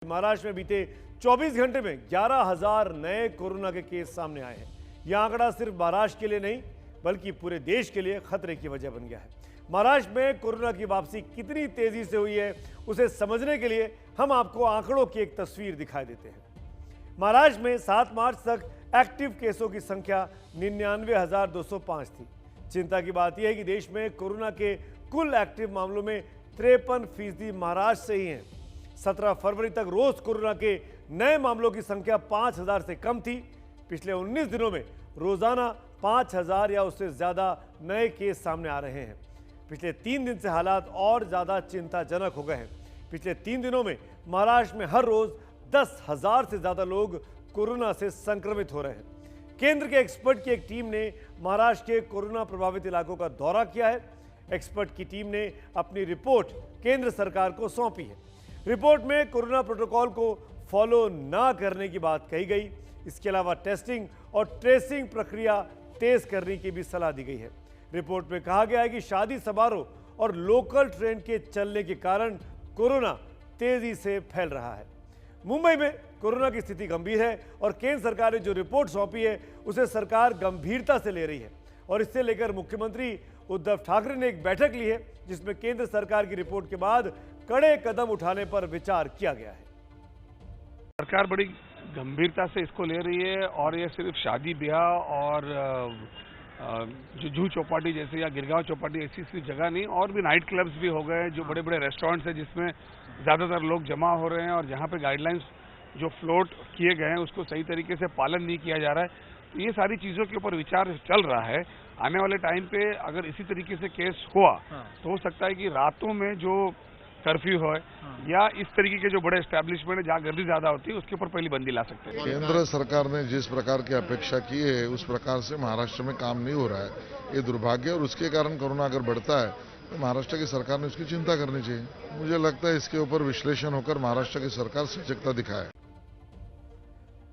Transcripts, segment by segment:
महाराष्ट्र में बीते 24 घंटे में 11,000 नए कोरोना के केस सामने आए हैं। यह आंकड़ा सिर्फ महाराष्ट्र के लिए नहीं बल्कि पूरे देश के लिए खतरे की वजह बन गया है। महाराष्ट्र में कोरोना की वापसी कितनी तेजी से हुई है उसे समझने के लिए हम आपको आंकड़ों की एक तस्वीर दिखाई देते हैं। महाराष्ट्र में 7 मार्च तक एक्टिव केसों की संख्या 99,205 थी। चिंता की बात यह है कि देश में कोरोना के कुल एक्टिव मामलों में 53% महाराष्ट्र से ही हैं। 17 फरवरी तक रोज कोरोना के नए मामलों की संख्या 5,000 से कम थी। पिछले 19 दिनों में रोजाना 5,000 या उससे ज्यादा नए केस सामने आ रहे हैं। पिछले 3 दिन से हालात और ज्यादा चिंताजनक हो गए हैं। पिछले 3 दिनों में महाराष्ट्र में हर रोज 10,000 से ज्यादा लोग कोरोना से संक्रमित हो रहे हैं। केंद्र के एक्सपर्ट की एक टीम ने महाराष्ट्र के कोरोना प्रभावित इलाकों का दौरा किया है। एक्सपर्ट की टीम ने अपनी रिपोर्ट केंद्र सरकार को सौंपी है। रिपोर्ट में कोरोना प्रोटोकॉल को फॉलो ना करने की बात कही गई। इसके अलावा टेस्टिंग और ट्रेसिंग प्रक्रिया तेज करने की भी सलाह दी गई है। रिपोर्ट में कहा गया है कि शादी समारोह और लोकल ट्रेन के चलने के कारण कोरोना तेजी से फैल रहा है। मुंबई में कोरोना की स्थिति गंभीर है और केंद्र सरकार ने जो रिपोर्ट सौंपी है उसे सरकार गंभीरता से ले रही है और इससे लेकर मुख्यमंत्री उद्धव ठाकरे ने एक बैठक ली है जिसमें केंद्र सरकार की रिपोर्ट के बाद कड़े कदम उठाने पर विचार किया गया है। सरकार बड़ी गंभीरता से इसको ले रही है और ये सिर्फ शादी ब्याह और जो जूहू चौपाटी जैसे या गिरगांव चौपाटी ऐसी सिर्फ जगह नहीं, और भी नाइट क्लब्स भी हो गए, जो बड़े बड़े रेस्टोरेंट्स हैं जिसमें ज़्यादातर लोग जमा हो रहे हैं और जहाँ पे गाइडलाइंस जो फ्लोट किए गए हैं उसको सही तरीके से पालन नहीं किया जा रहा है। तो ये सारी चीज़ों के ऊपर विचार चल रहा है। आने वाले टाइम पे अगर इसी तरीके से केस हुआ तो हो सकता है कि रातों में जो कर्फ्यू हो या इस तरीके के जो बड़े एस्टैब्लिशमेंट है जहाँ गर्दी ज्यादा होती है उसके ऊपर पहली बंदी ला सकते हैं। केंद्र सरकार ने जिस प्रकार की अपेक्षा की है उस प्रकार से महाराष्ट्र में काम नहीं हो रहा है। ये दुर्भाग्य और उसके कारण कोरोना अगर बढ़ता है तो महाराष्ट्र की सरकार ने उसकी चिंता करनी चाहिए। मुझे लगता है इसके ऊपर विश्लेषण होकर महाराष्ट्र की सरकार सजगता दिखाए।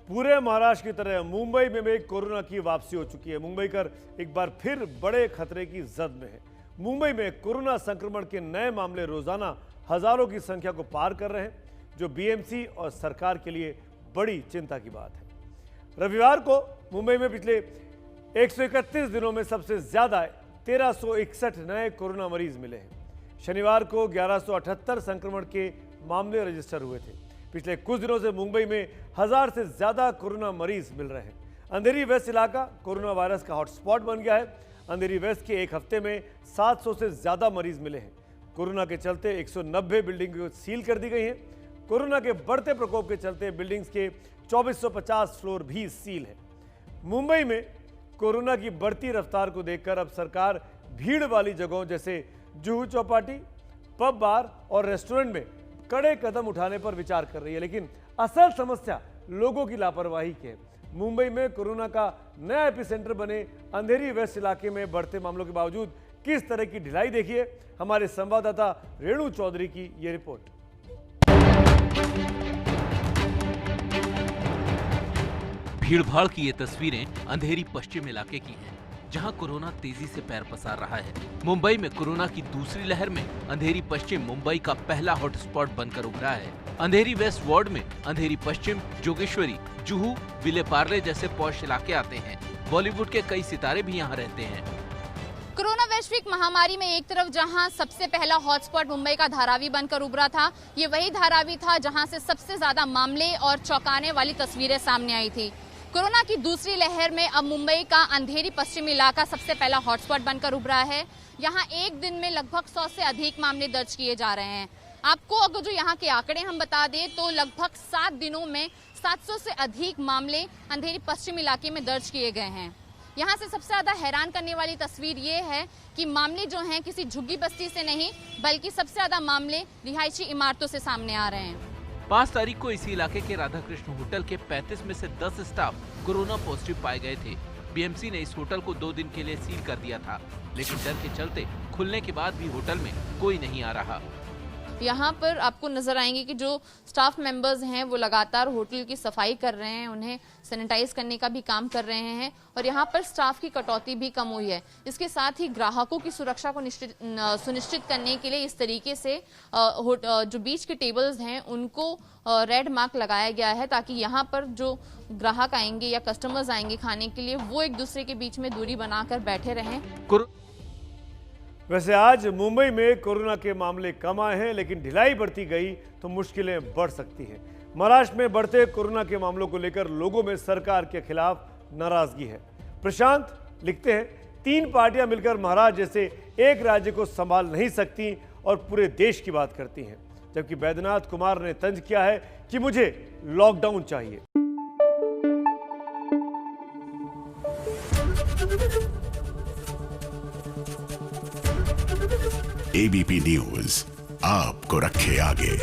पूरे महाराष्ट्र की तरह मुंबई में भी कोरोना की वापसी हो चुकी है। मुंबई कर एक बार फिर बड़े खतरे की जद में है। मुंबई में कोरोना संक्रमण के नए मामले रोजाना हजारों की संख्या को पार कर रहे हैं, जो बीएमसी और सरकार के लिए बड़ी चिंता की बात है। रविवार को मुंबई में पिछले 131 दिनों में सबसे ज्यादा 1361 नए कोरोना मरीज मिले हैं। शनिवार को 1178 संक्रमण के मामले रजिस्टर हुए थे। पिछले कुछ दिनों से मुंबई में 1000 से ज्यादा कोरोना मरीज मिल रहे हैं। अंधेरी वेस्ट इलाका कोरोना वायरस का हॉटस्पॉट बन गया है। अंधेरी वेस्ट के एक हफ्ते में 700 से ज्यादा मरीज मिले हैं। कोरोना के चलते 190 बिल्डिंग सील कर दी गई हैं। कोरोना के बढ़ते प्रकोप के चलते बिल्डिंग्स के 2450 फ्लोर भी सील है। मुंबई में कोरोना की बढ़ती रफ्तार को देखकर अब सरकार भीड़ वाली जगहों जैसे जुहू चौपाटी, पब, बार और रेस्टोरेंट में कड़े कदम उठाने पर विचार कर रही है। लेकिन असल समस्या लोगों की लापरवाही की है। मुंबई में कोरोना का नया एपिसेंटर बने अंधेरी वेस्ट इलाके में बढ़ते मामलों के बावजूद किस तरह की ढिलाई, देखिए हमारे संवाददाता रेणु चौधरी की यह रिपोर्ट। भीड़भाड़ की ये तस्वीरें अंधेरी पश्चिम इलाके की हैं, जहां कोरोना तेजी से पैर पसार रहा है। मुंबई में कोरोना की दूसरी लहर में अंधेरी पश्चिम मुंबई का पहला हॉटस्पॉट बनकर उभरा है। अंधेरी वेस्ट वार्ड में अंधेरी पश्चिम, जोगेश्वरी, जुहू, विले पार्ले जैसे पॉश इलाके आते हैं। बॉलीवुड के कई सितारे भी यहाँ रहते हैं। कोरोना वैश्विक महामारी में एक तरफ जहां सबसे पहला हॉटस्पॉट मुंबई का धारावी बनकर उभरा था, ये वही धारावी था जहां से सबसे ज्यादा मामले और चौंकाने वाली तस्वीरें सामने आई थी। कोरोना की दूसरी लहर में अब मुंबई का अंधेरी पश्चिम इलाका सबसे पहला हॉटस्पॉट बनकर उभरा है। यहाँ एक दिन में लगभग 100 से अधिक मामले दर्ज किए जा रहे हैं। आपको अगर जो यहाँ के आंकड़े हम बता दें तो लगभग 7 दिनों में 700 से अधिक मामले अंधेरी पश्चिम इलाके में दर्ज किए गए हैं। यहाँ से सबसे ज्यादा हैरान करने वाली तस्वीर ये है कि मामले जो हैं किसी झुग्गी बस्ती से नहीं बल्कि सबसे ज्यादा मामले रिहायशी इमारतों से सामने आ रहे हैं। 5 तारीख को इसी इलाके के राधा कृष्ण होटल के 35 में से 10 स्टाफ कोरोना पॉजिटिव पाए गए थे। बीएमसी ने इस होटल को 2 दिन के लिए सील कर दिया था, लेकिन डर के चलते खुलने के बाद भी होटल में कोई नहीं आ रहा। यहाँ पर आपको नजर आएंगे कि जो स्टाफ मेंबर्स हैं वो लगातार होटल की सफाई कर रहे हैं, उन्हें सैनिटाइज करने का भी काम कर रहे हैं और यहाँ पर स्टाफ की कटौती भी कम हुई है। इसके साथ ही ग्राहकों की सुरक्षा को सुनिश्चित करने के लिए इस तरीके से जो बीच के टेबल्स हैं उनको रेड मार्क लगाया गया है, ताकि यहाँ पर जो ग्राहक आएंगे या कस्टमर्स आएंगे खाने के लिए वो एक दूसरे के बीच में दूरी बनाकर बैठे रहें। वैसे आज मुंबई में कोरोना के मामले कम आए हैं, लेकिन ढिलाई बढ़ती गई तो मुश्किलें बढ़ सकती हैं। महाराष्ट्र में बढ़ते कोरोना के मामलों को लेकर लोगों में सरकार के खिलाफ नाराजगी है। प्रशांत लिखते हैं, 3 पार्टियां मिलकर महाराष्ट्र जैसे एक राज्य को संभाल नहीं सकती और पूरे देश की बात करती हैं, जबकि बैद्यनाथ कुमार ने तंज किया है कि मुझे लॉकडाउन चाहिए। एबीपी न्यूज आपको रखे आगे।